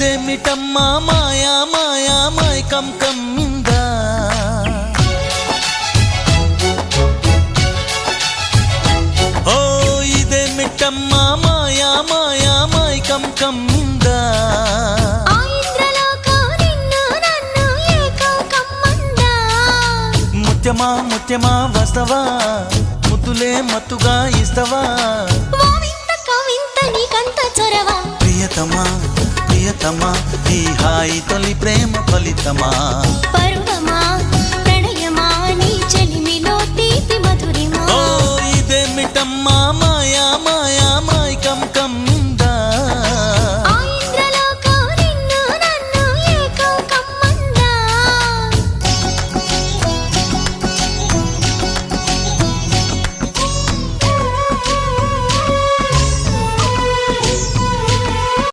ఇదేమిటమ్మా మాయా మాయా మైకం కమ్మిందా ఓ ఇదేమిటమ్మా మాయా మాయా మైకం కమ్మిందా ముత్యమా ముత్యమా వస్తవా ముద్దులే మత్తుగా ఇస్తవా ప్రియతమా ప్రియతమా ఈ హాయి తొలి ప్రేమ ఫలితమా పరువమా ప్రణయమా నీ చెలిమిలో తీపి మధురిమా ఓ ఇదేమిటమ్మా మాయా మాయా